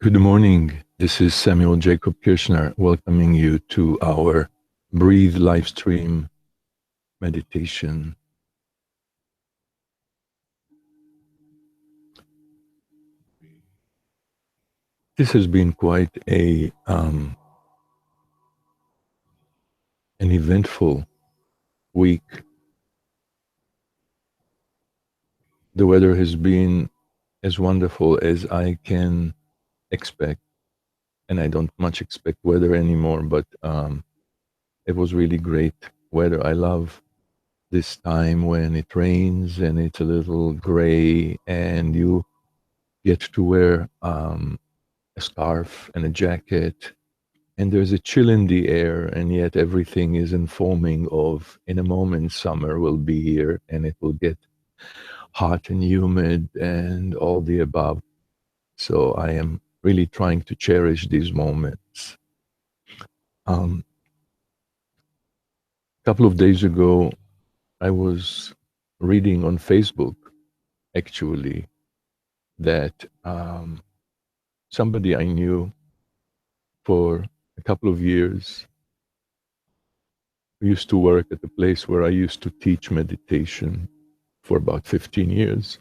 Good morning. This is Samuel Jacob Kirshner welcoming you to our Breathe Livestream meditation. This has been quite an eventful week. The weather has been as wonderful as I can expect, and I don't much expect weather anymore, but it was really great weather. I love this time when it rains and it's a little gray and you get to wear a scarf and a jacket, and there's a chill in the air, and yet everything is informing of in a moment summer will be here and it will get hot and humid and all the above. So I am really trying to cherish these moments. A couple of days ago, I was reading on Facebook, actually, that somebody I knew for a couple of years used to work at the place where I used to teach meditation for about 15 years,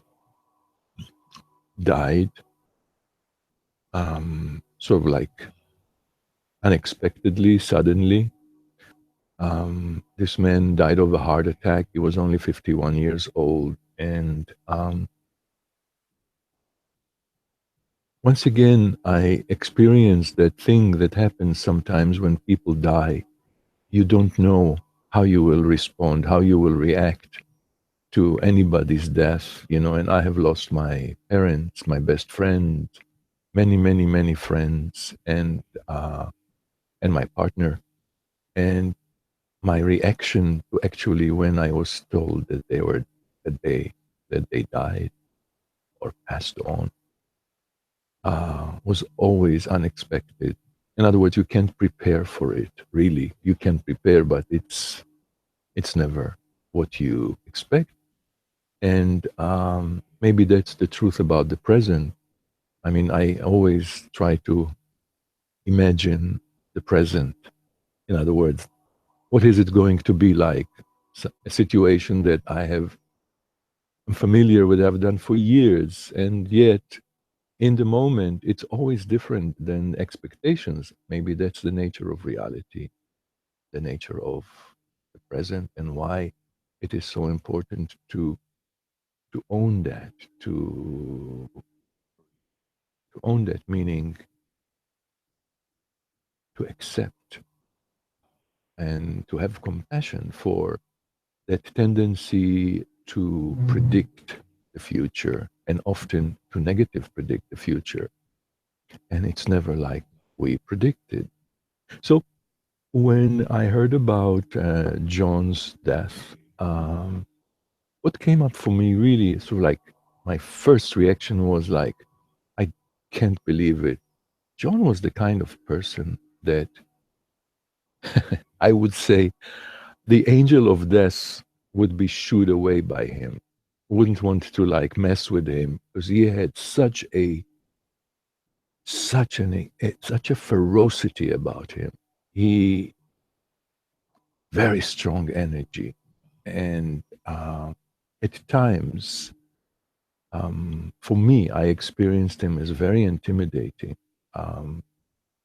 died, sort of like unexpectedly, suddenly. This man died of a heart attack. He was only 51 years old. And once again, I experienced that thing that happens sometimes when people die. You don't know how you will respond, how you will react to anybody's death, and I have lost my parents, my best friend, many, many, many friends, and my partner. And my reaction to actually when I was told that they died or passed on was always unexpected. In other words, you can't prepare for it. Really, you can prepare, but it's never what you expect. And maybe that's the truth about the present. I mean, I always try to imagine the present. In other words, what is it going to be like? A situation that I'm familiar with, I've done for years, and yet in the moment, it's always different than expectations. Maybe that's the nature of reality, the nature of the present, and why it is so important to own that, to own that meaning to accept and to have compassion for that tendency to predict the future, and often to negative predict the future. And it's never like we predicted. So when I heard about John's death, what came up for me really sort of like my first reaction was like, I can't believe it. John was the kind of person that I would say the angel of death would be shooed away by him, wouldn't want to like mess with him because he had such a ferocity about him. He very strong energy, and at times, for me, I experienced him as very intimidating. Um,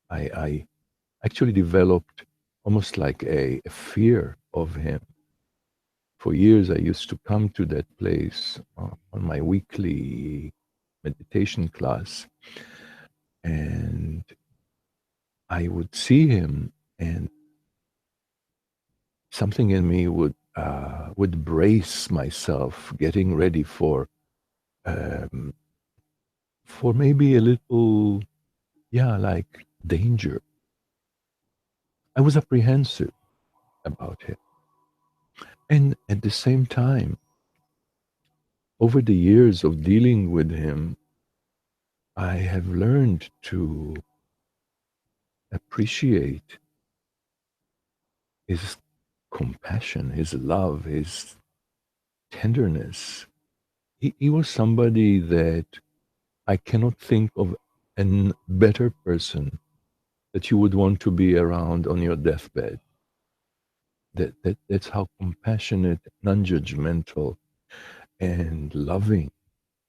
I actually developed almost like a fear of him. For years, I used to come to that place on my weekly meditation class, and I would see him, and something in me would brace myself, getting ready um, for maybe a little, yeah, like danger. I was apprehensive about him, and at the same time, over the years of dealing with him, I have learned to appreciate his compassion, his love, his tenderness. He was somebody that I cannot think of and better person that you would want to be around on your deathbed. That's how compassionate, non-judgmental, and loving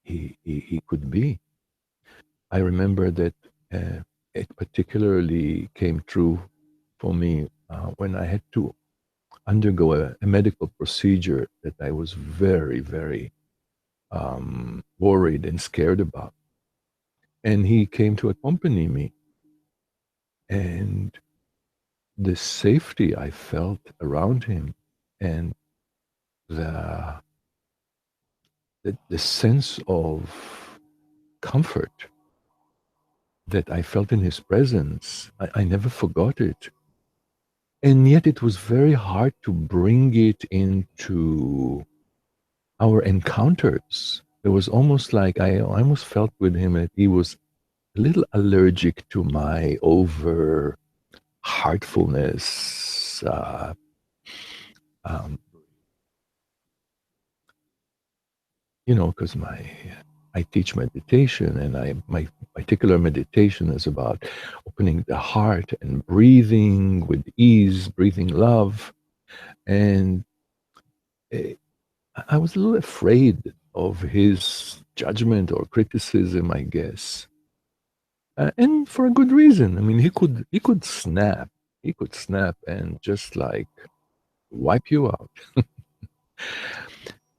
he could be. I remember that it particularly came true for me when I had to undergo a medical procedure that I was very, very worried and scared about. And he came to accompany me. And the safety I felt around him and the, the sense of comfort that I felt in his presence, I never forgot it. And yet it was very hard to bring it into our encounters. It was almost like I almost felt with him that he was a little allergic to my over heartfulness. Um, because I teach meditation, and my particular meditation is about opening the heart and breathing with ease, breathing love, and eh, I was a little afraid of his judgment or criticism, I guess, and for a good reason. I mean, he could snap and just like wipe you out.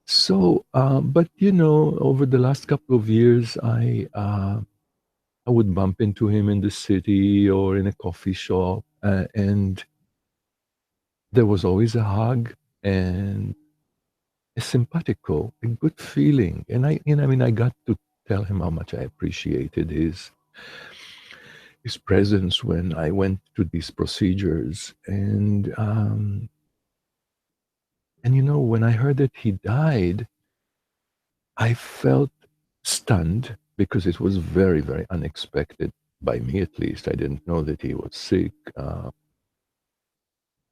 So, but over the last couple of years, I would bump into him in the city or in a coffee shop, and there was always a hug and a simpatico, a good feeling. And I mean, I got to tell him how much I appreciated his presence when I went to these procedures. And when I heard that he died, I felt stunned because it was very, very unexpected by me, at least. I didn't know that he was sick.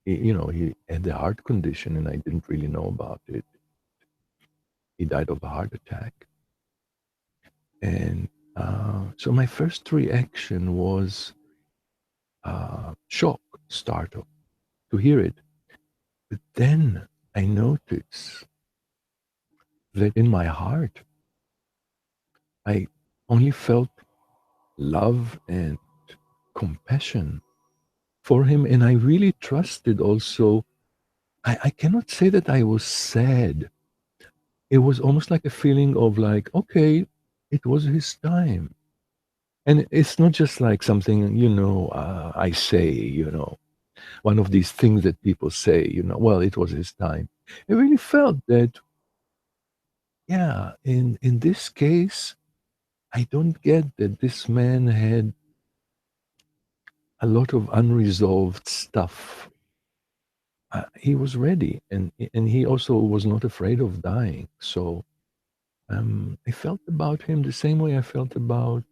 He had a heart condition, and I didn't really know about it. He died of a heart attack. And so my first reaction was shock, startle, to hear it. But then I noticed that in my heart, I only felt love and compassion for him. And I really trusted also. I cannot say that I was sad. It was almost like a feeling of like, okay, it was his time. And it's not just like something, I say, one of these things that people say, well, it was his time. I really felt that, yeah, in this case, I don't get that this man had a lot of unresolved stuff. He was ready, and he also was not afraid of dying. So I felt about him the same way I felt about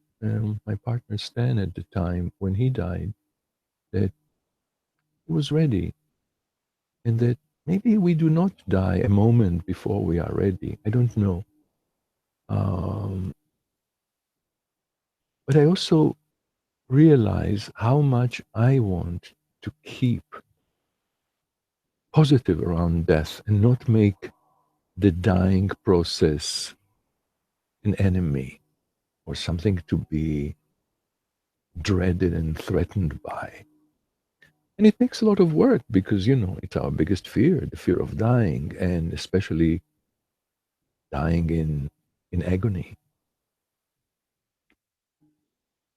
my partner Stan at the time when he died. That he was ready, and that maybe we do not die a moment before we are ready. I don't know. Um, but I also realize how much I want to keep positive around death and not make the dying process an enemy or something to be dreaded and threatened by. And it takes a lot of work because, it's our biggest fear, the fear of dying, and especially dying in agony.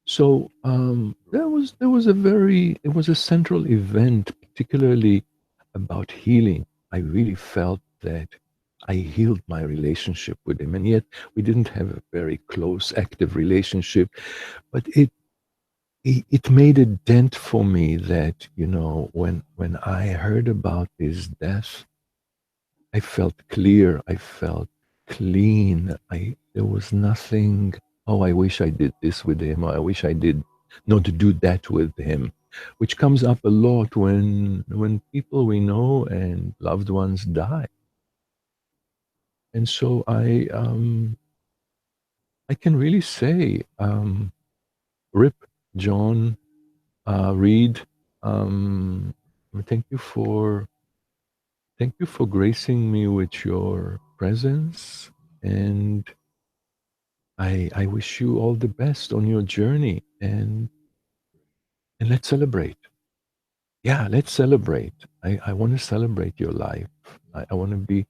So it was a central event, particularly about healing. I really felt that I healed my relationship with him, and yet we didn't have a very close, active relationship. But it made a dent for me that when I heard about his death, I felt clear. I felt clean. There was nothing. Oh, I wish I did this with him. Or I wish I did not to do that with him, which comes up a lot when people we know and loved ones die. And so I can really say Rip, John, Reed. Um, thank you for gracing me with your presence, and I wish you all the best on your journey, and let's celebrate. Yeah, let's celebrate. I want to celebrate your life. I want to be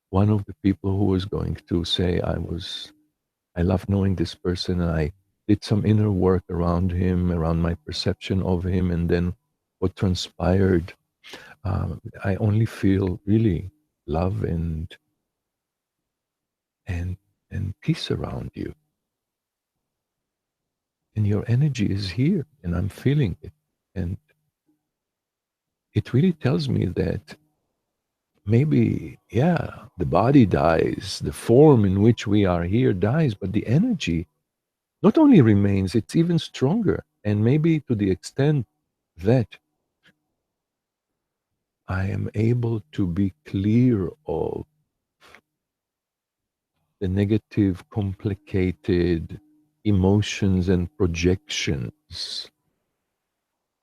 one of the people who is going to say I love knowing this person, and I did some inner work around him, around my perception of him, and then what transpired. I only feel really love and and peace around you, and your energy is here, and I'm feeling it, and it really tells me that maybe, yeah, the body dies, the form in which we are here dies, but the energy not only remains, it's even stronger. And maybe to the extent that I am able to be clear of the negative, complicated emotions and projections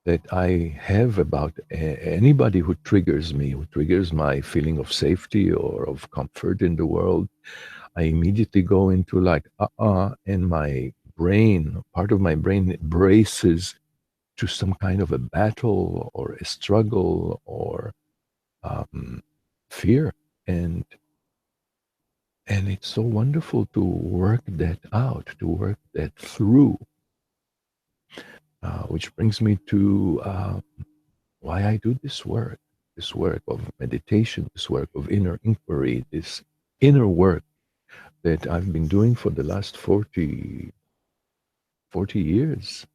that I have about anybody who triggers me, who triggers my feeling of safety or of comfort in the world. I immediately go into like, and my brain, part of my brain braces to some kind of a battle or a struggle or um, fear. And and it's so wonderful to work that out, to work that through, which brings me to why I do this work of meditation, this work of inner inquiry, this inner work that I've been doing for the last 40 years.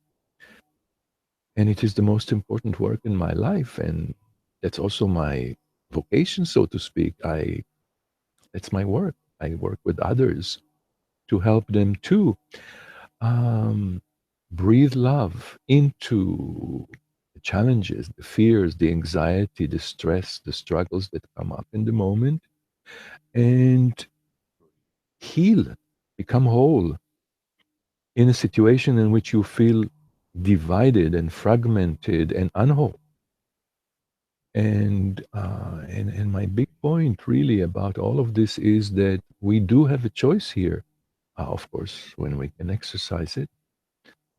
And it is the most important work in my life. And that's also my vocation, so to speak. That's my work. I work with others to help them too um, breathe love into the challenges, the fears, the anxiety, the stress, the struggles that come up in the moment, and heal, become whole in a situation in which you feel divided and fragmented and unwhole. And my big point really about all of this is that we do have a choice here, of course, when we can exercise it.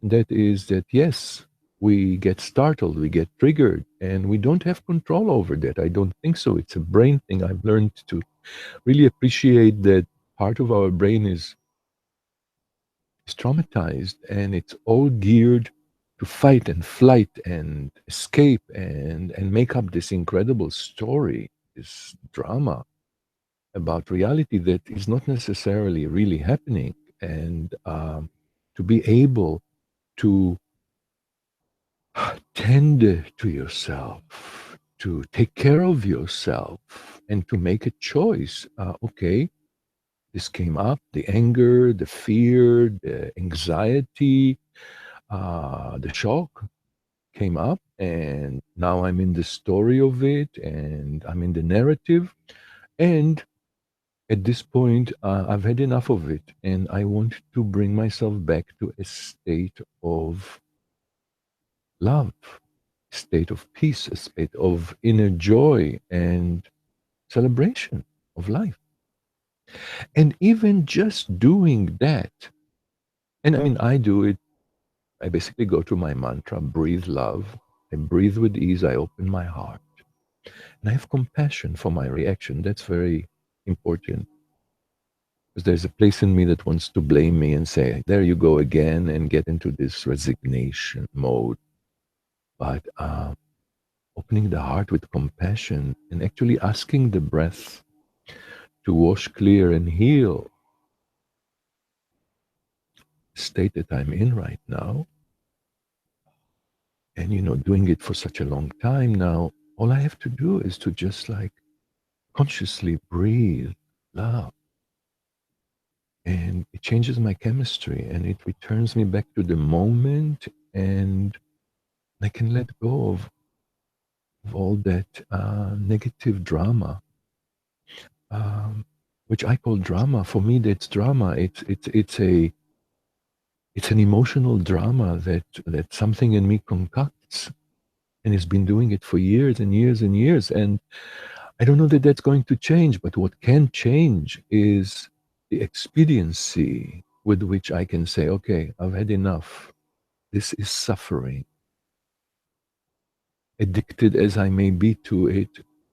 That is that, yes, we get startled, we get triggered, and we don't have control over that. I don't think so. It's a brain thing. I've learned to really appreciate that part of our brain is traumatized, and it's all geared to fight and flight and escape and make up this incredible story, this drama about reality that is not necessarily really happening. And to be able to tend to yourself, to take care of yourself, and to make a choice. Okay, this came up, the anger, the fear, the anxiety, the shock came up, and now I'm in the story of it, and I'm in the narrative. And at this point, I've had enough of it, and I want to bring myself back to a state of love, state of peace, a state of inner joy and celebration of life. And even just doing that, and I mean, I do it, I basically go to my mantra, breathe love. I breathe with ease, I open my heart, and I have compassion for my reaction. That's very important because there's a place in me that wants to blame me and say, there you go again, and get into this resignation mode. But opening the heart with compassion and actually asking the breath to wash clear and heal the state that I'm in right now. And, doing it for such a long time now, all I have to do is to just like consciously breathe love. And it changes my chemistry and it returns me back to the moment. And I can let go of all that negative drama, um, which I call drama. For me, that's drama. It's a it's an emotional drama that something in me concocts, and it's been doing it for years and years and years. And I don't know that that's going to change, but what can change is the expediency with which I can say, okay, I've had enough. This is suffering. Addicted as I may be to it,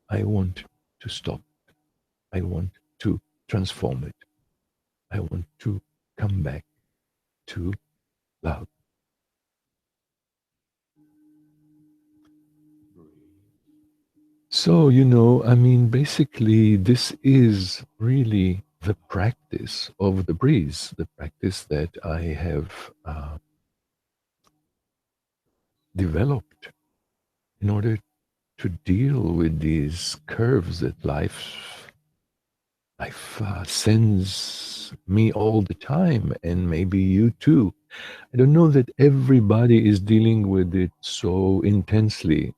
I want to stop. I want to transform it. I want to come back to love. So, I mean, basically, this is really the practice of the breeze, the practice that I have developed in order to deal with these curves that life sends me all the time, and maybe you too. I don't know that everybody is dealing with it so intensely.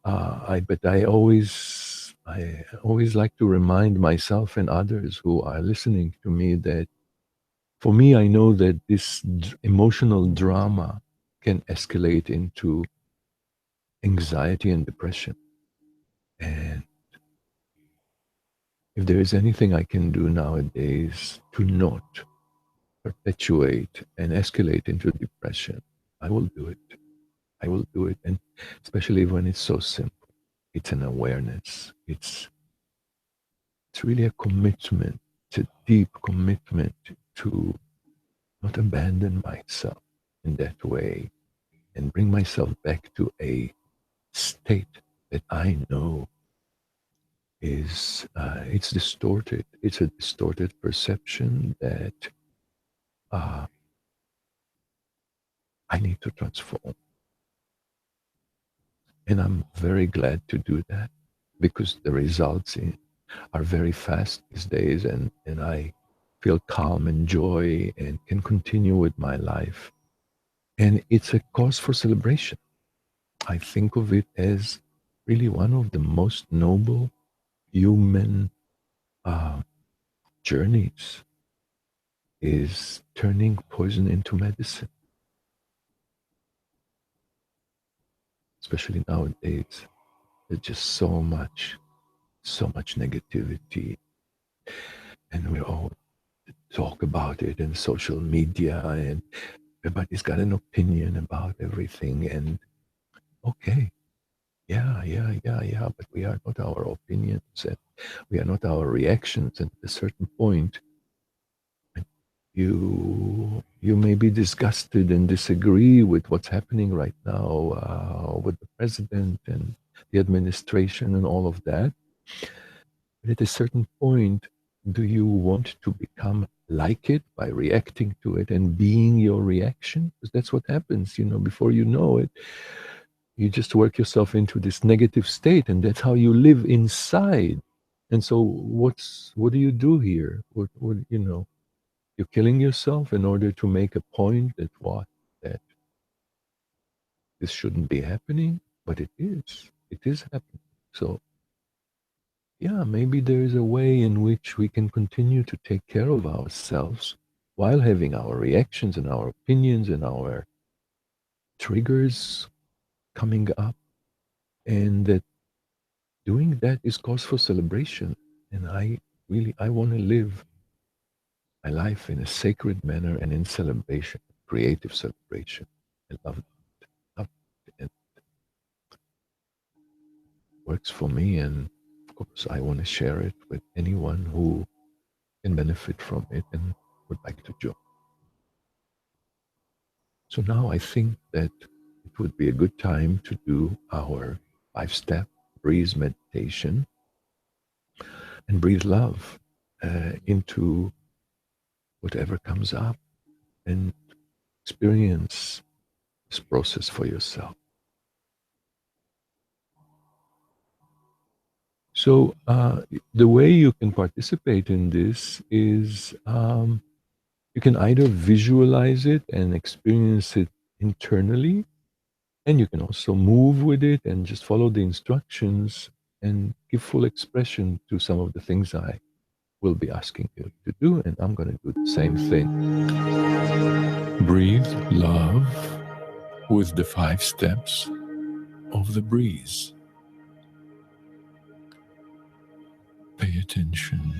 But I always like to remind myself and others who are listening to me that for me, I know that this emotional drama can escalate into anxiety and depression. And if there is anything I can do nowadays to not perpetuate and escalate into depression, I will do it. I will do it. And especially when it's so simple, it's an awareness. It's really a commitment. It's a deep commitment to not abandon myself in that way and bring myself back to a state that I know is it's distorted. It's a distorted perception that uh, I need to transform, and I'm very glad to do that because the results are very fast these days, and I feel calm and joy and can continue with my life. And it's a cause for celebration. I think of it as really one of the most noble human uh, journeys is turning poison into medicine, especially nowadays. There's just so much negativity, and we all talk about it in social media, and everybody's got an opinion about everything. And okay, yeah, yeah, yeah, yeah, but we are not our opinions, and we are not our reactions. And at a certain point, you may be disgusted and disagree with what's happening right now with the president and the administration and all of that. But at a certain point, do you want to become like it by reacting to it and being your reaction? Because that's what happens, before you know it, you just work yourself into this negative state, and that's how you live inside. And so, what do you do here? What you're killing yourself in order to make a point that this shouldn't be happening, but it is. It is happening. So yeah, maybe there is a way in which we can continue to take care of ourselves while having our reactions and our opinions and our triggers coming up, and that doing that is cause for celebration. And I want to live my life in a sacred manner and in celebration, creative celebration. I love it, and it works for me. And of course, I want to share it with anyone who can benefit from it and would like to join. So now I think that it would be a good time to do our 5-step breathe meditation and breathe love into whatever comes up and experience this process for yourself. So the way you can participate in this is you can either visualize it and experience it internally, and you can also move with it and just follow the instructions and give full expression to some of the things I will be asking you to do, and I'm going to do the same thing. Breathe love with the 5 steps of the breeze. Pay attention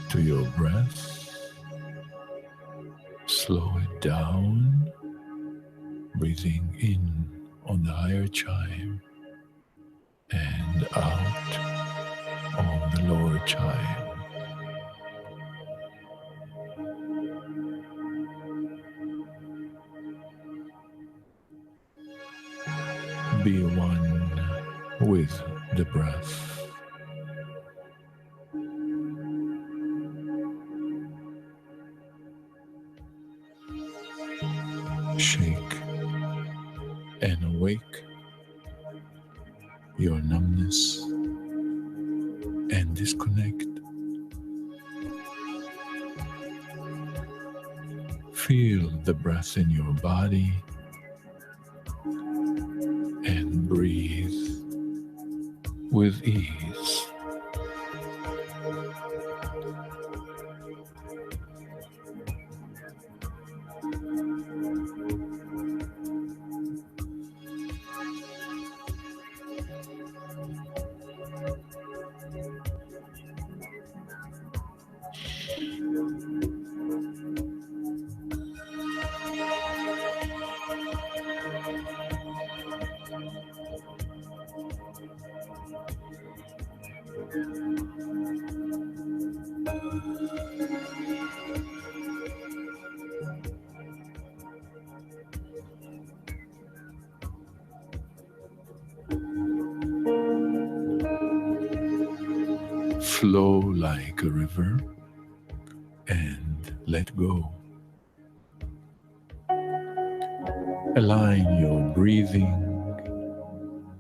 to your breath. Slow it down, breathing in on the higher chime and out on the lower chime. Be one with the breath. Shake and awake your numbness and disconnect. Feel the breath in your body and breathe with ease. Flow like a river and let go. Align your breathing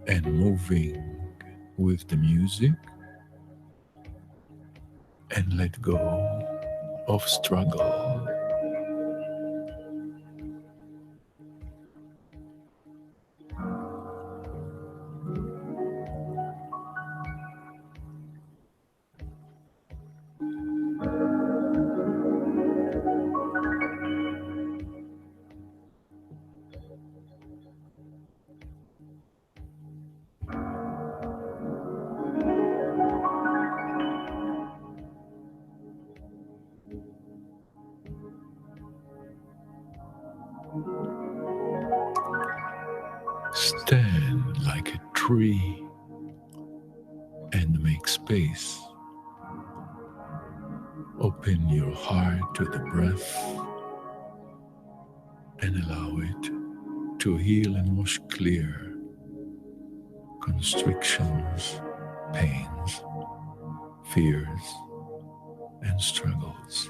and moving with the music and let go of struggle. Stand like a tree and make space. Open your heart to the breath and allow it to heal and wash clear constrictions, pains, fears, and struggles.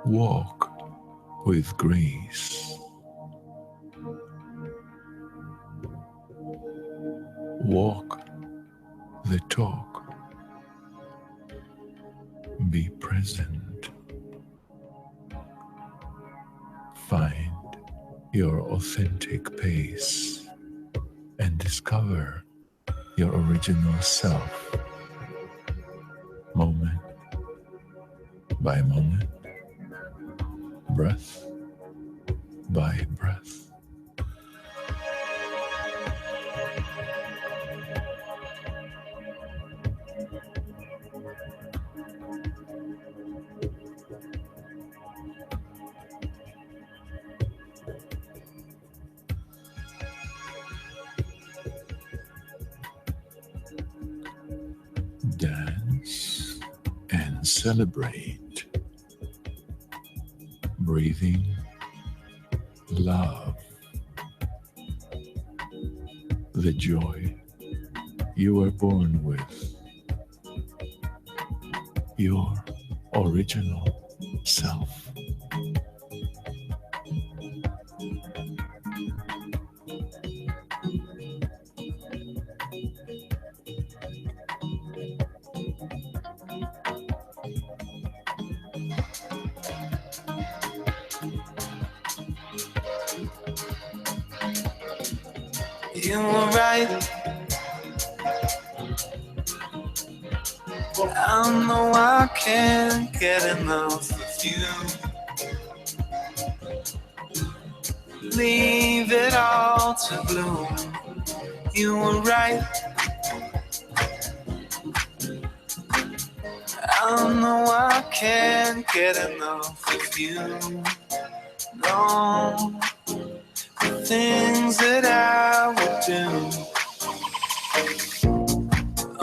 Walk with grace. Walk the talk. Be present. Find your authentic pace and discover your original self, moment by moment, breath by breath. Dance and celebrate, breathing love, the joy you were born with, your original self. You were right. I know I can't get enough of you. Leave it all to bloom. You were right. I know I can't get enough of you. No, the things that I would do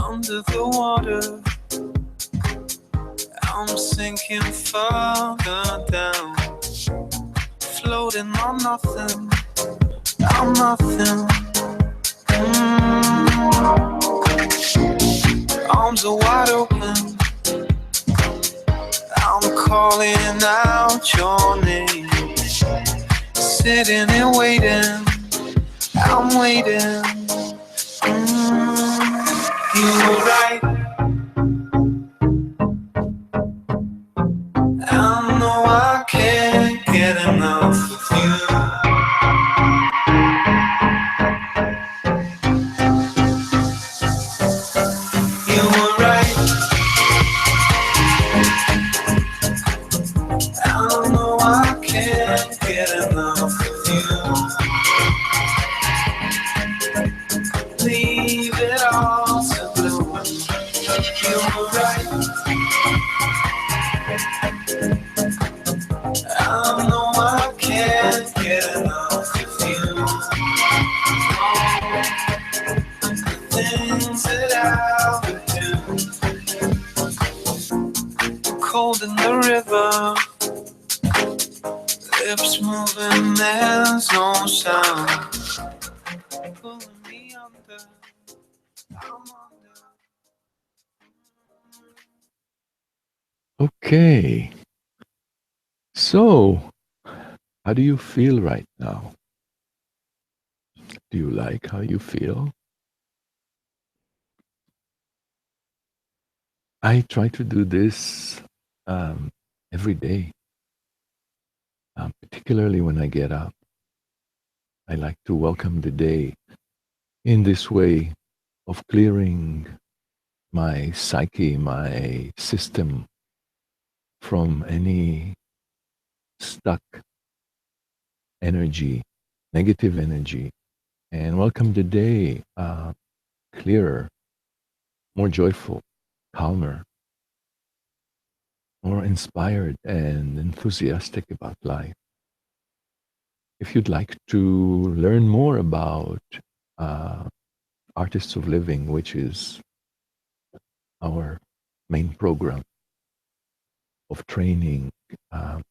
under the water. I'm sinking further down, floating on nothing. I'm nothing. Arms are wide open. I'm calling out your name. Sitting and waiting. I'm waiting. You were right. I know I can't get enough of you. You were right. I know I can't get enough of you. Leave it all to blue. You were right. I know I can't get enough of you. Things that I would do. Cold in the river. Lips moving, there's no sound. Pulling me under. I'm under. Okay. So, how do you feel right now? Do you like how you feel? I try to do this every day, particularly when I get up. I like to welcome the day in this way of clearing my psyche, my system from any stuck energy, negative energy, and welcome the day clearer, more joyful, calmer, more inspired and enthusiastic about life. If you'd like to learn more about uh, Artists of Living, which is our main program of training um,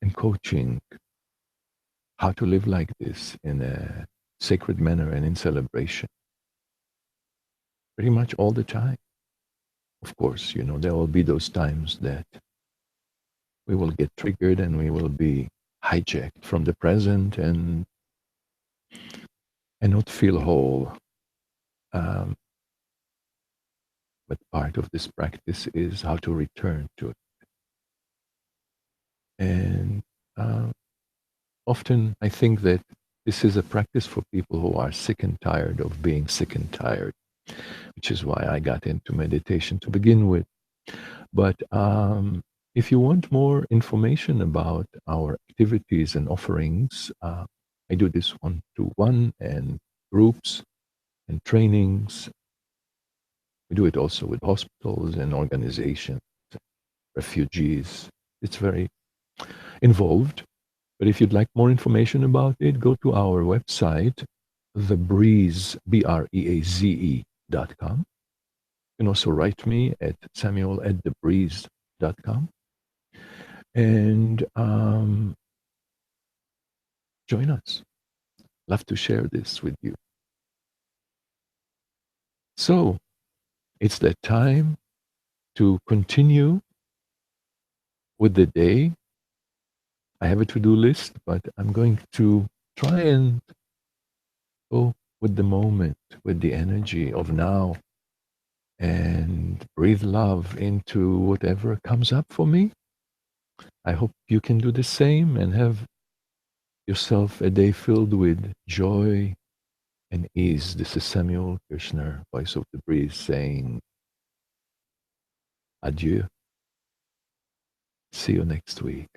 and coaching how to live like this in a sacred manner and in celebration, pretty much all the time. Of course, you know, there will be those times that we will get triggered and we will be hijacked from the present and not feel whole. Um, but part of this practice is how to return to it. And often I think that this is a practice for people who are sick and tired of being sick and tired, which is why I got into meditation to begin with. But if you want more information about our activities and offerings, I do this one-to-one and groups and trainings. We do it also with hospitals and organizations, refugees. It's very involved. But if you'd like more information about it, go to our website, the Breeze, BREAZE.com. You can also write me at samuel@thebreeze.com. And join us. Love to share this with you. So it's that time to continue with the day. I have a to do list, but I'm going to try and go with the moment, with the energy of now, and breathe love into whatever comes up for me. I hope you can do the same and have yourself a day filled with joy and ease. This is Samuel Kirshner, voice of the breeze, saying adieu. See you next week.